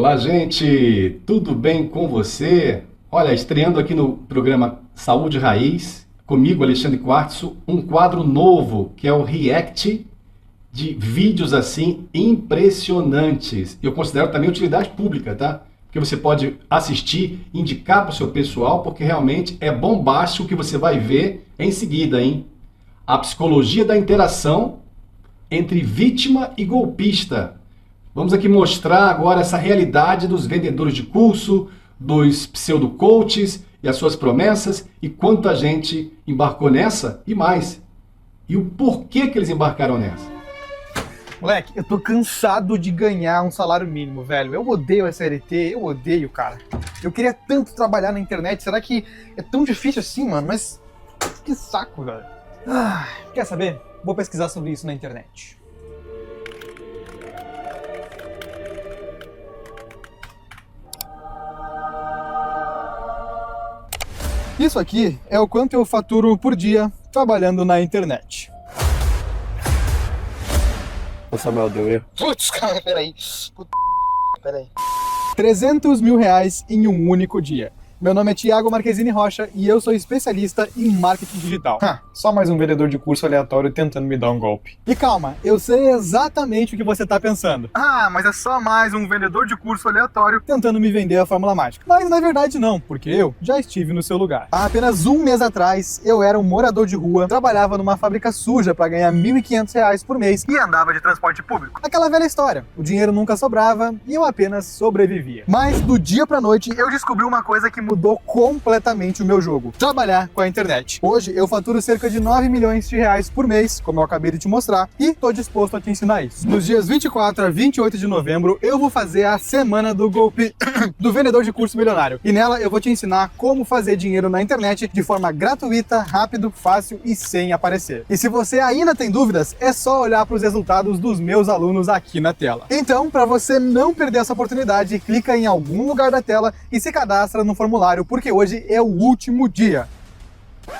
Olá, gente! Tudo bem com você? Olha, estreando aqui no programa Saúde Raiz, comigo, Alexandre Quartzo, um quadro novo, que é o React de vídeos assim impressionantes. Eu considero também utilidade pública, tá? Porque você pode assistir, indicar para o seu pessoal, porque realmente é bombástico o que você vai ver em seguida, hein? A psicologia da interação entre vítima e golpista. Vamos aqui mostrar agora essa realidade dos vendedores de curso, dos pseudo-coaches e as suas promessas e quanta gente embarcou nessa e mais. E o porquê que eles embarcaram nessa. Moleque, eu tô cansado de ganhar um salário mínimo, velho. Eu odeio a CLT, eu odeio, cara. Eu queria tanto trabalhar na internet, será que é tão difícil assim, mano? Mas que saco, velho. Quer saber? Vou pesquisar sobre isso na internet. Isso aqui é o quanto eu faturo por dia trabalhando na internet. O Samuel deu erro. Putz, cara, peraí. Peraí. 300 mil reais em um único dia. Meu nome é Thiago Marquezine Rocha e eu sou especialista em marketing digital. Só mais um vendedor de curso aleatório tentando me dar um golpe. E calma, eu sei exatamente o que você tá pensando. Mas é só mais um vendedor de curso aleatório tentando me vender a fórmula mágica. Mas na verdade não, porque eu já estive no seu lugar. Há apenas um mês atrás, eu era um morador de rua, trabalhava numa fábrica suja para ganhar R$ 1.500 por mês e andava de transporte público. Aquela velha história, o dinheiro nunca sobrava e eu apenas sobrevivia. Mas do dia pra noite, eu descobri uma coisa que mudou completamente o meu jogo: trabalhar com a internet. Hoje eu faturo cerca de 9 milhões de reais por mês, como eu acabei de te mostrar, e tô disposto a te ensinar isso. Nos dias 24 a 28 de novembro, eu vou fazer a semana do golpe do vendedor de curso milionário. E nela eu vou te ensinar como fazer dinheiro na internet de forma gratuita, rápido, fácil e sem aparecer. E se você ainda tem dúvidas, é só olhar para os resultados dos meus alunos aqui na tela. Então, para você não perder essa oportunidade, clica em algum lugar da tela e se cadastra no formulário, porque hoje é o último dia.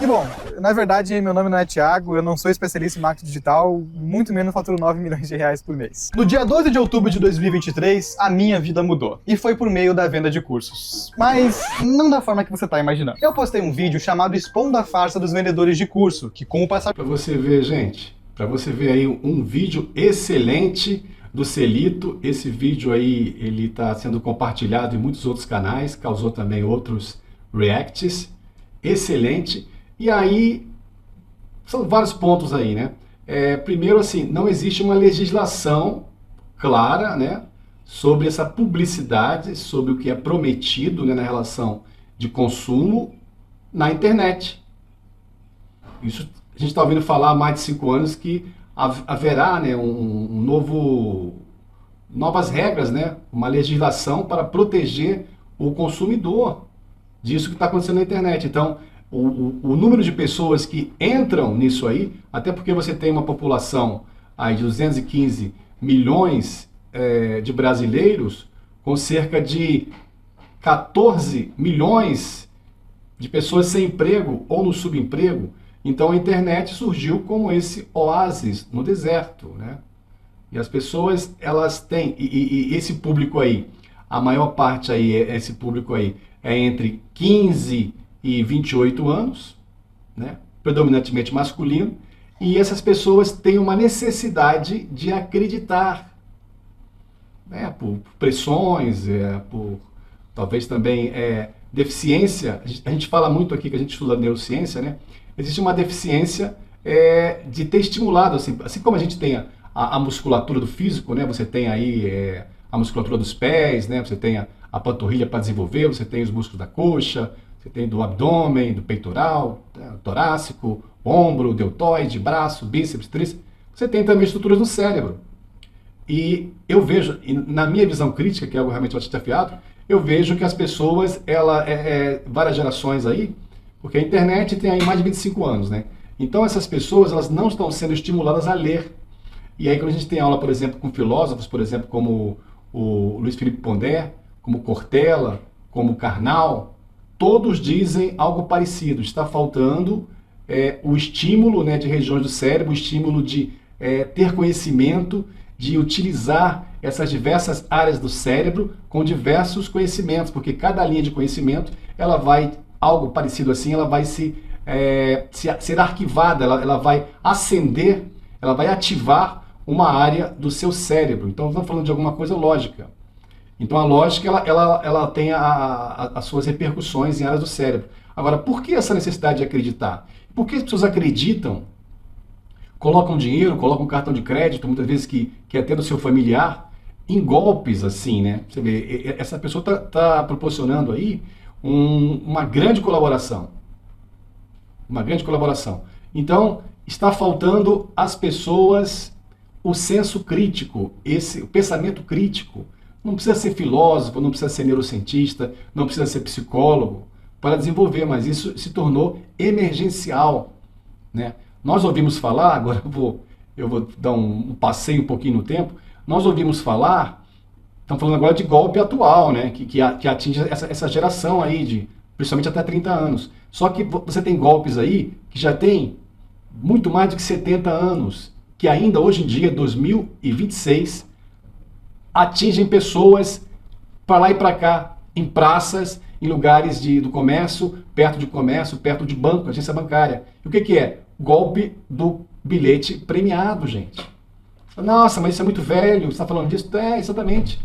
E bom, na verdade, meu nome não é Thiago, eu não sou especialista em marketing digital, muito menos faturo 9 milhões de reais por mês. No dia 12 de outubro de 2023, a minha vida mudou. E foi por meio da venda de cursos. Mas não da forma que você tá imaginando. Eu postei um vídeo chamado Expondo a Farsa dos Vendedores de Curso, que com o passar... Para você ver, gente, para você ver aí um vídeo excelente do Celito. Esse vídeo aí, ele está sendo compartilhado em muitos outros canais, causou também outros reacts. Excelente. E aí, são vários pontos aí, né? Primeiro, assim, não existe uma legislação clara, né, sobre essa publicidade, sobre o que é prometido, né, na relação de consumo na internet. Isso a gente está ouvindo falar há mais de 5 anos que haverá, né, novas regras, né, uma legislação para proteger o consumidor disso que está acontecendo na internet. Então, o número de pessoas que entram nisso aí, até porque você tem uma população aí de 215 milhões de brasileiros, com cerca de 14 milhões de pessoas sem emprego ou no subemprego. Então a internet surgiu como esse oásis no deserto, né? E as pessoas, elas têm, e esse público aí, a maior parte aí, esse público aí, é entre 15 e 28 anos, né? Predominantemente masculino, e essas pessoas têm uma necessidade de acreditar, né? Por pressões, por talvez também deficiência. A gente fala muito aqui, que a gente estuda neurociência, né? Existe uma deficiência de ter estimulado, assim como a gente tem a musculatura do físico, né? Você tem aí a musculatura dos pés, né? Você tem a panturrilha para desenvolver, você tem os músculos da coxa, você tem do abdômen, do peitoral, torácico, ombro, deltoide, braço, bíceps, tríceps. Você tem também estruturas do cérebro. E eu vejo, na minha visão crítica, que é algo realmente bastante desafiado, eu vejo que as pessoas, várias gerações aí, porque a internet tem aí mais de 25 anos, né? Então essas pessoas, elas não estão sendo estimuladas a ler. E aí quando a gente tem aula, por exemplo, com filósofos, por exemplo, como o Luiz Felipe Pondé, como Cortella, como Karnal, todos dizem algo parecido. Está faltando o estímulo, né, de regiões do cérebro, o estímulo de ter conhecimento, de utilizar essas diversas áreas do cérebro com diversos conhecimentos, porque cada linha de conhecimento, ela vai, algo parecido assim, ela vai ser arquivada, ela vai acender, ela vai ativar uma área do seu cérebro. Então, estamos falando de alguma coisa lógica. Então, a lógica, ela tem as suas repercussões em áreas do cérebro. Agora, por que essa necessidade de acreditar? Por que as pessoas acreditam, colocam dinheiro, colocam cartão de crédito, muitas vezes que é até do seu familiar, em golpes assim, né? Você vê, essa pessoa está proporcionando aí uma grande colaboração. Uma grande colaboração. Então, está faltando às pessoas o senso crítico, o pensamento crítico. Não precisa ser filósofo, não precisa ser neurocientista, não precisa ser psicólogo para desenvolver, mas isso se tornou emergencial, né? Nós ouvimos falar, agora eu vou dar um passeio um pouquinho no tempo, nós ouvimos falar, estamos falando agora de golpe atual, né? Que atinge essa geração aí, principalmente até 30 anos. Só que você tem golpes aí que já tem muito mais do que 70 anos, que ainda hoje em dia, 2026, atingem pessoas para lá e para cá, em praças, em lugares do comércio, perto de banco, agência bancária. E o que é? Golpe do bilhete premiado, gente. Nossa, mas isso é muito velho, você está falando disso? É, exatamente.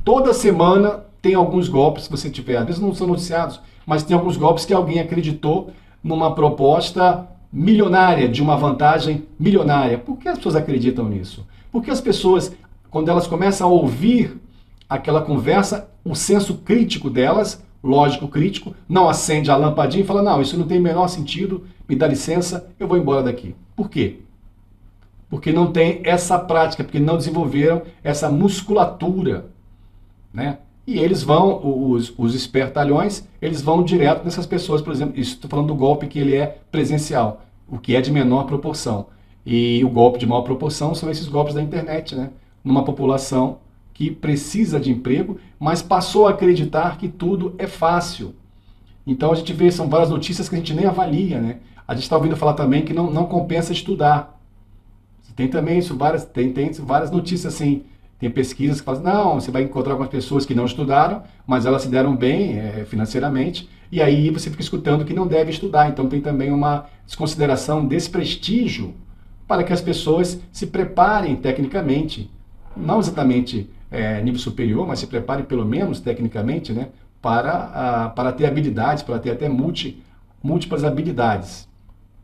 Toda semana tem alguns golpes, se você tiver, às vezes não são noticiados, mas tem alguns golpes que alguém acreditou numa proposta milionária, de uma vantagem milionária. Por que as pessoas acreditam nisso? Porque as pessoas, quando elas começam a ouvir aquela conversa, o senso crítico delas, lógico crítico, não acende a lampadinha e fala, não, isso não tem o menor sentido, me dá licença, eu vou embora daqui. Por quê? Porque não tem essa prática, porque não desenvolveram essa musculatura, né? E eles vão, os espertalhões, eles vão direto nessas pessoas, por exemplo, isso estou falando do golpe que ele é presencial, o que é de menor proporção. E o golpe de maior proporção são esses golpes da internet, né? Numa população que precisa de emprego, mas passou a acreditar que tudo é fácil. Então a gente vê, são várias notícias que a gente nem avalia, né? A gente está ouvindo falar também que não compensa estudar. Tem também isso, tem várias notícias assim. Tem pesquisas que falam, não, você vai encontrar algumas pessoas que não estudaram, mas elas se deram bem financeiramente, e aí você fica escutando que não deve estudar. Então tem também uma desconsideração, desprestígio, para que as pessoas se preparem tecnicamente, não exatamente nível superior, mas se preparem pelo menos tecnicamente, né, para ter habilidades, para ter até múltiplas habilidades.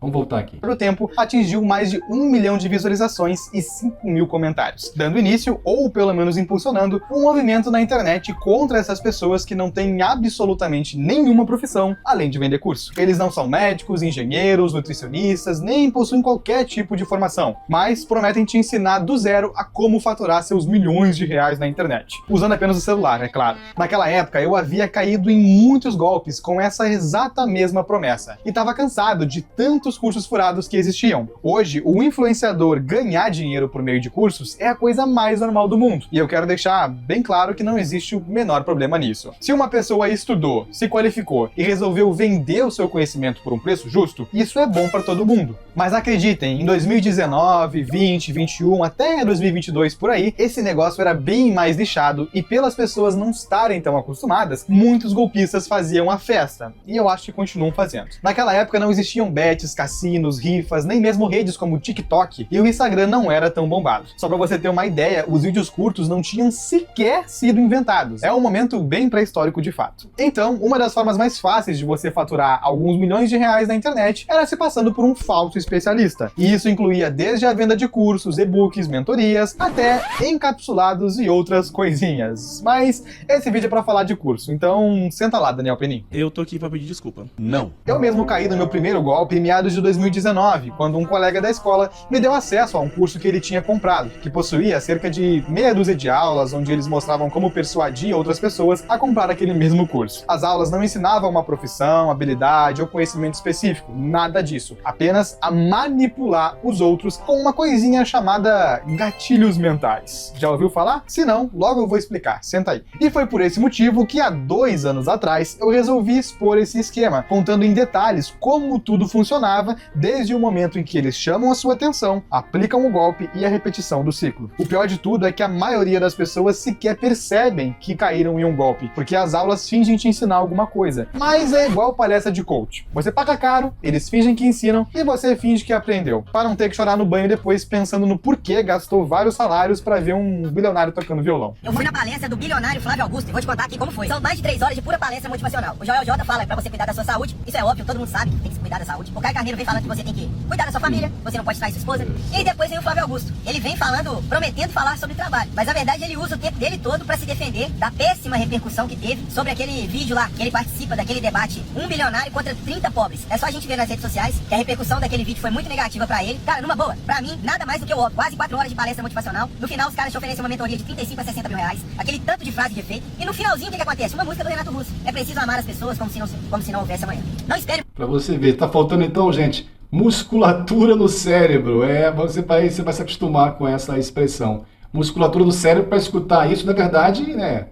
Vamos voltar aqui. No tempo, atingiu mais de 1 milhão de visualizações e 5 mil comentários, dando início, ou pelo menos impulsionando, um movimento na internet contra essas pessoas que não têm absolutamente nenhuma profissão, além de vender curso. Eles não são médicos, engenheiros, nutricionistas, nem possuem qualquer tipo de formação, mas prometem te ensinar do zero a como faturar seus milhões de reais na internet, usando apenas o celular, é claro. Naquela época, eu havia caído em muitos golpes com essa exata mesma promessa, e estava cansado de tanto cursos furados que existiam. Hoje, o influenciador ganhar dinheiro por meio de cursos é a coisa mais normal do mundo. E eu quero deixar bem claro que não existe o menor problema nisso. Se uma pessoa estudou, se qualificou e resolveu vender o seu conhecimento por um preço justo, isso é bom para todo mundo. Mas acreditem, em 2019, 20, 21, até 2022 por aí, esse negócio era bem mais nichado e pelas pessoas não estarem tão acostumadas, muitos golpistas faziam a festa. E eu acho que continuam fazendo. Naquela época não existiam bets, cassinos, rifas, nem mesmo redes como o TikTok, e o Instagram não era tão bombado. Só pra você ter uma ideia, os vídeos curtos não tinham sequer sido inventados. É um momento bem pré-histórico de fato. Então, uma das formas mais fáceis de você faturar alguns milhões de reais na internet era se passando por um falso especialista. E isso incluía desde a venda de cursos, e-books, mentorias, até encapsulados e outras coisinhas. Mas esse vídeo é pra falar de curso, então senta lá, Daniel Penin. Eu tô aqui pra pedir desculpa. Não. Eu mesmo caí no meu primeiro golpe em meados de 2019, quando um colega da escola me deu acesso a um curso que ele tinha comprado, que possuía cerca de meia dúzia de aulas, onde eles mostravam como persuadir outras pessoas a comprar aquele mesmo curso. As aulas não ensinavam uma profissão, habilidade ou conhecimento específico, nada disso. Apenas a manipular os outros com uma coisinha chamada gatilhos mentais. Já ouviu falar? Se não, logo eu vou explicar, senta aí. E foi por esse motivo que há 2 anos atrás eu resolvi expor esse esquema, contando em detalhes como tudo funcionava funcionava desde o momento em que eles chamam a sua atenção, aplicam o golpe e a repetição do ciclo. O pior de tudo é que a maioria das pessoas sequer percebem que caíram em um golpe, porque as aulas fingem te ensinar alguma coisa. Mas é igual palestra de coach. Você paga caro, eles fingem que ensinam e você finge que aprendeu, para não ter que chorar no banho depois pensando no porquê gastou vários salários para ver um bilionário tocando violão. Eu fui na palestra do bilionário Flávio Augusto e vou te contar aqui como foi. São mais de 3 horas de pura palestra motivacional. O Joel J fala pra você cuidar da sua saúde, isso é óbvio, todo mundo sabe que tem que se cuidar da saúde. O Caio Carneiro vem falando que você tem que cuidar da sua família, você não pode trair sua esposa. E depois vem o Flávio Augusto. Ele vem falando, prometendo falar sobre trabalho, mas na verdade ele usa o tempo dele todo pra se defender da péssima repercussão que teve sobre aquele vídeo lá, que ele participa daquele debate, um bilionário contra 30 pobres. É só a gente ver nas redes sociais que a repercussão daquele vídeo foi muito negativa pra ele. Cara, numa boa, pra mim, nada mais do que o óbvio. Quase 4 horas de palestra motivacional. No final, os caras te oferecem uma mentoria de 35 a 60 mil reais, aquele tanto de frase de efeito. E no finalzinho, o que acontece? Uma música do Renato Russo. É preciso amar as pessoas como se não houvesse amanhã. Não espere. Pra você ver, tá faltando então, gente, musculatura no cérebro. Você vai se acostumar com essa expressão. Musculatura no cérebro para escutar isso, na verdade, né?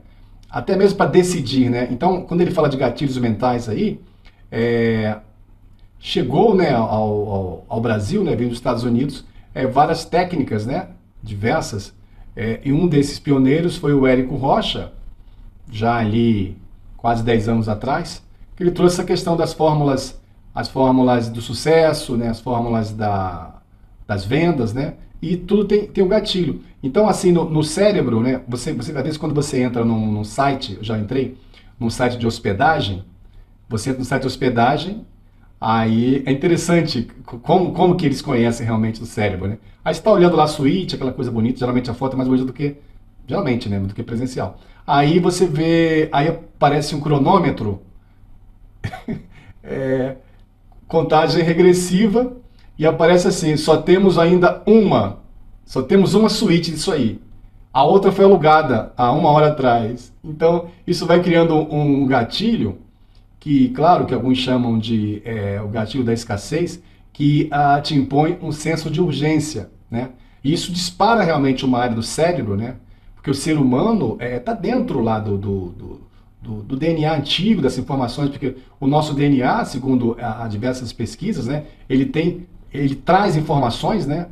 Até mesmo para decidir, né? Então, quando ele fala de gatilhos mentais aí, chegou, né, ao Brasil, né, vindo dos Estados Unidos, várias técnicas, né, diversas, e um desses pioneiros foi o Érico Rocha, já ali quase 10 anos atrás, que ele trouxe essa questão das fórmulas, as fórmulas do sucesso, né, as fórmulas das vendas, né, e tudo tem um gatilho. Então, assim, no cérebro, né, você às vezes quando você entra num site, eu já entrei num site de hospedagem, você entra no site de hospedagem, aí é interessante como que eles conhecem realmente o cérebro, né? Aí você está olhando lá a suíte, aquela coisa bonita, geralmente a foto é mais bonita do que, geralmente, né, do que presencial. Aí você vê, aí aparece um cronômetro, contagem regressiva, e aparece assim, só temos uma suíte disso aí. A outra foi alugada há 1 hora atrás. Então, isso vai criando um gatilho, que, claro, que alguns chamam de o gatilho da escassez, que te impõe um senso de urgência, né? E isso dispara realmente uma área do cérebro, né? Porque o ser humano está dentro lá do DNA antigo, das informações, porque o nosso DNA, segundo diversas pesquisas, né, ele traz informações, né,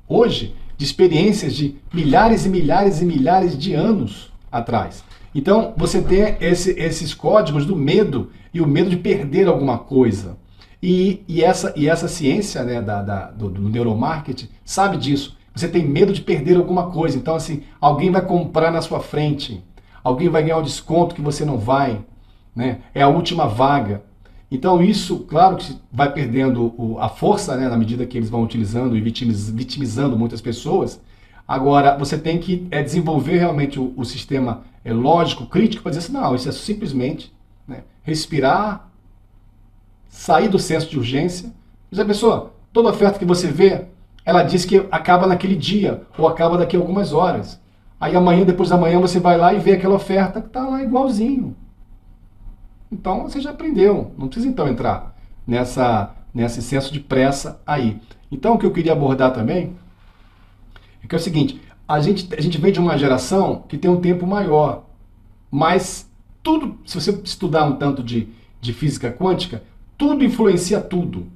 hoje, de experiências de milhares e milhares e milhares de anos atrás. Então, você tem esses códigos do medo e o medo de perder alguma coisa. E essa ciência, né, do neuromarketing sabe disso. Você tem medo de perder alguma coisa. Então, assim, alguém vai comprar na sua frente. Alguém vai ganhar um desconto que você não vai. Né? É a última vaga. Então, isso, claro que vai perdendo a força, né, na medida que eles vão utilizando e vitimizando muitas pessoas. Agora, você tem que desenvolver realmente o sistema lógico, crítico, para dizer assim, não, isso é simplesmente, né, respirar, sair do senso de urgência. Mas a pessoa, toda oferta que você vê, ela diz que acaba naquele dia, ou acaba daqui a algumas horas. Aí amanhã, depois da manhã, você vai lá e vê aquela oferta que está lá igualzinho. Então, você já aprendeu. Não precisa, então, entrar nesse senso de pressa aí. Então, o que eu queria abordar também é que é o seguinte, a gente vem de uma geração que tem um tempo maior, mas tudo, se você estudar um tanto de física quântica, tudo influencia tudo,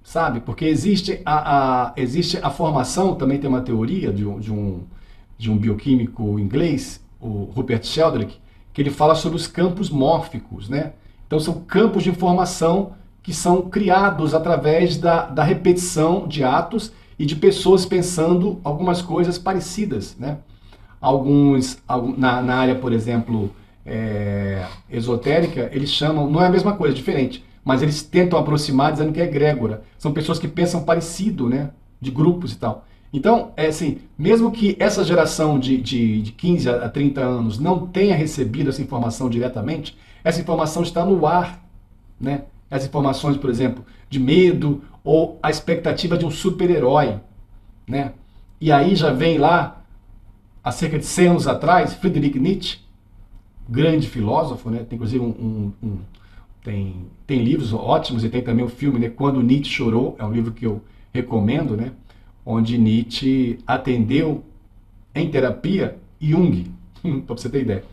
sabe? Porque existe a formação, também tem uma teoria de um bioquímico inglês, o Rupert Sheldrake, que ele fala sobre os campos mórficos, né? Então são campos de informação que são criados através da repetição de atos e de pessoas pensando algumas coisas parecidas, né? Na área, por exemplo, esotérica, eles chamam, não é a mesma coisa, é diferente, mas eles tentam aproximar dizendo que é egrégora. São pessoas que pensam parecido, né? De grupos e tal. Então, assim, mesmo que essa geração de 15 a 30 anos não tenha recebido essa informação diretamente, essa informação está no ar, né? As informações, por exemplo, de medo ou a expectativa de um super-herói, né? E aí já vem lá, há cerca de 100 anos atrás, Friedrich Nietzsche, grande filósofo, né? Tem inclusive tem livros ótimos e tem também o filme, né? Quando Nietzsche Chorou, é um livro que eu recomendo, né? Onde Nietzsche atendeu em terapia Jung, para você ter ideia.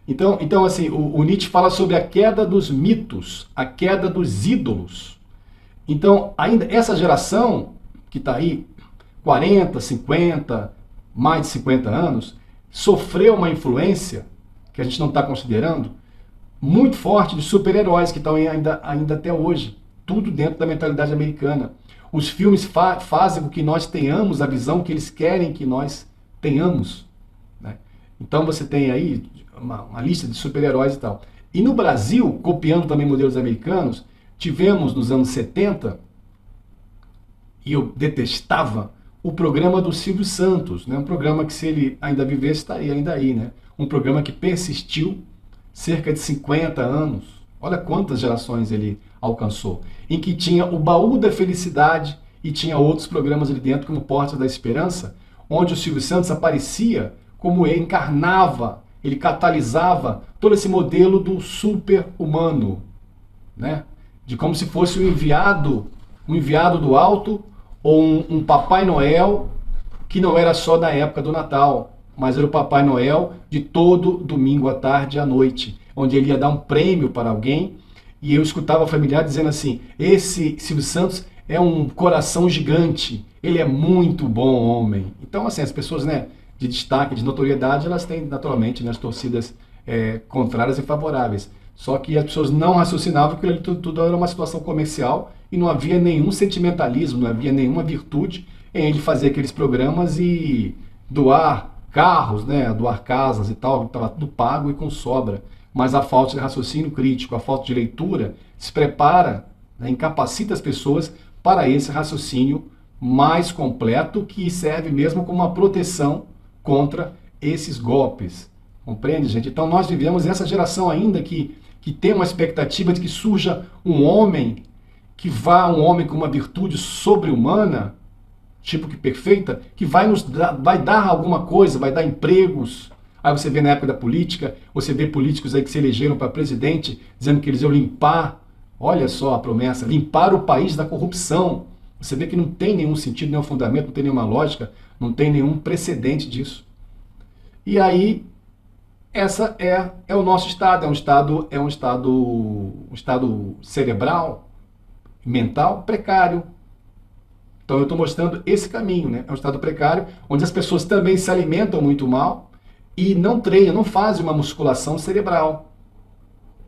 Então assim, o Nietzsche fala sobre a queda dos mitos, a queda dos ídolos. Então, ainda essa geração que está aí, 40, 50, mais de 50 anos, sofreu uma influência, que a gente não está considerando, muito forte de super-heróis que estão ainda até hoje. Tudo dentro da mentalidade americana. Os filmes fazem com que nós tenhamos a visão que eles querem que nós tenhamos. Né? Então você tem aí uma lista de super-heróis e tal. E no Brasil, copiando também modelos americanos, tivemos nos anos 70, e eu detestava, o programa do Silvio Santos, né? Um programa que, se ele ainda vivesse, estaria ainda aí. Né? Um programa que persistiu cerca de 50 anos. Olha quantas gerações ele alcançou. Em que tinha o Baú da Felicidade e tinha outros programas ali dentro, como Porta da Esperança, onde o Silvio Santos aparecia como ele encarnava, ele catalisava todo esse modelo do super-humano, né? De como se fosse um enviado do alto, ou um Papai Noel, que não era só da época do Natal, mas era o Papai Noel de todo domingo à tarde e à noite, onde ele ia dar um prêmio para alguém, e eu escutava a familiar dizendo assim, esse Silvio Santos é um coração gigante, ele é muito bom homem. Então, assim, as pessoas, né, de destaque, de notoriedade, elas têm naturalmente, né, as torcidas contrárias e favoráveis. Só que as pessoas não raciocinavam que tudo era uma situação comercial e não havia nenhum sentimentalismo, não havia nenhuma virtude em ele fazer aqueles programas e doar carros, né, doar casas e tal, estava tudo pago e com sobra. Mas a falta de raciocínio crítico, a falta de leitura, se prepara, né, incapacita as pessoas para esse raciocínio mais completo que serve mesmo como uma proteção contra esses golpes. Compreende, gente? Então nós vivemos essa geração ainda que tem uma expectativa de que surja um homem um homem com uma virtude sobre-humana, tipo que perfeita, que vai dar alguma coisa, vai dar empregos. Aí você vê na época da política, você vê políticos aí que se elegeram para presidente, dizendo que eles iam limpar, olha só a promessa, limpar o país da corrupção. Você vê que não tem nenhum sentido, nenhum fundamento, não tem nenhuma lógica, não tem nenhum precedente disso. E aí, essa é o nosso estado, é um estado cerebral, mental, precário. Então eu estou mostrando esse caminho, né? É um estado precário, onde as pessoas também se alimentam muito mal e não treinam, não fazem uma musculação cerebral,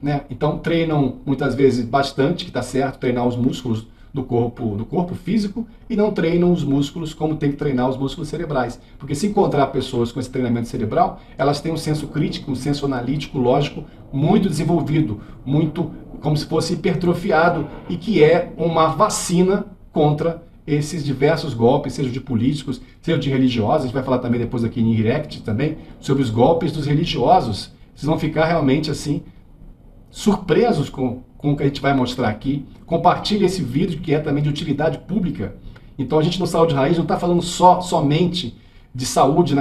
né? Então treinam muitas vezes bastante, que está certo, treinar os músculos do corpo físico, e não treinam os músculos como tem que treinar os músculos cerebrais. Porque se encontrar pessoas com esse treinamento cerebral, elas têm um senso crítico, um senso analítico, lógico, muito desenvolvido, muito como se fosse hipertrofiado, e que é uma vacina contra esses diversos golpes, seja de políticos, seja de religiosos. A gente vai falar também depois aqui em Direct também, sobre os golpes dos religiosos. Vocês vão ficar realmente assim, surpresos com o que a gente vai mostrar aqui. Compartilhe esse vídeo, que é também de utilidade pública. Então a gente no Saúde Raiz não está falando somente de saúde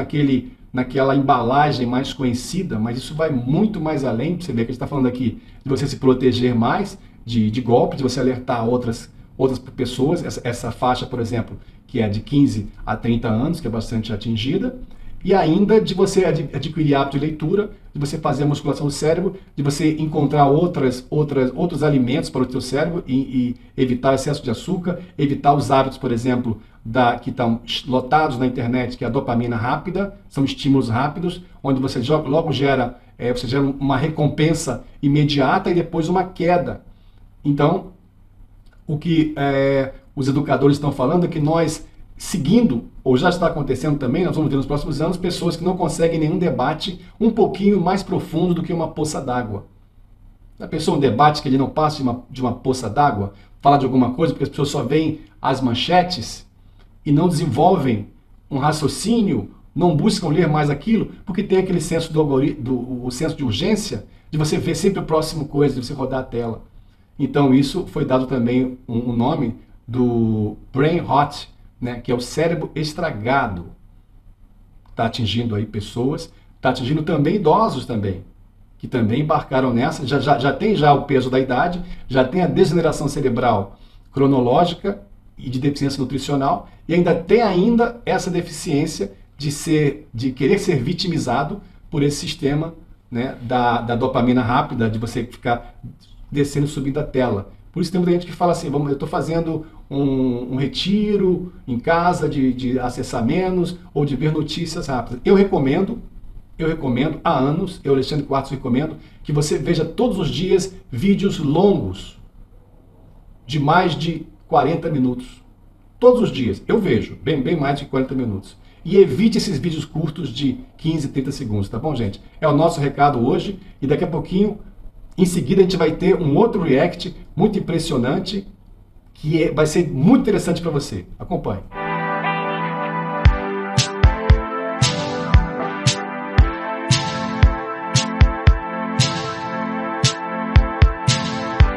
naquela embalagem mais conhecida, mas isso vai muito mais além. Você vê que a gente está falando aqui de você se proteger mais de golpes, de você alertar outras pessoas. Essa faixa, por exemplo, que é de 15 a 30 anos, que é bastante atingida. E ainda de você adquirir hábito de leitura, de você fazer a musculação do cérebro, de você encontrar outros alimentos para o seu cérebro e evitar excesso de açúcar, evitar os hábitos, por exemplo, que estão lotados na internet, que é a dopamina rápida, são estímulos rápidos, onde você logo gera uma recompensa imediata e depois uma queda. Então, o que os educadores estão falando é que nós, seguindo, ou já está acontecendo também, nós vamos ter nos próximos anos pessoas que não conseguem nenhum debate um pouquinho mais profundo do que uma poça d'água. Já pensou um debate que ele não passa de uma poça d'água? Fala de alguma coisa, porque as pessoas só veem as manchetes e não desenvolvem um raciocínio, não buscam ler mais aquilo, porque tem aquele senso o senso de urgência, de você ver sempre o próximo coisa, de você rodar a tela. Então isso foi dado também um nome do brain rot, né, que é o cérebro estragado. Está atingindo aí pessoas, está atingindo também idosos também, que também embarcaram nessa, já tem o peso da idade, já tem a degeneração cerebral cronológica e de deficiência nutricional, e ainda tem essa deficiência de querer ser vitimizado por esse sistema, né, da dopamina rápida, de você ficar descendo e subindo a tela. Por isso tem muita gente que fala assim, eu estou fazendo um retiro em casa de acessar menos ou de ver notícias rápidas. Eu recomendo há anos, eu, Alexandre Quartos, recomendo que você veja todos os dias vídeos longos, de mais de 40 minutos. Todos os dias. Eu vejo, bem mais de 40 minutos. E evite esses vídeos curtos de 15, 30 segundos, tá bom, gente? É o nosso recado hoje e daqui a pouquinho, em seguida, a gente vai ter um outro react muito impressionante que vai ser muito interessante para você. Acompanhe.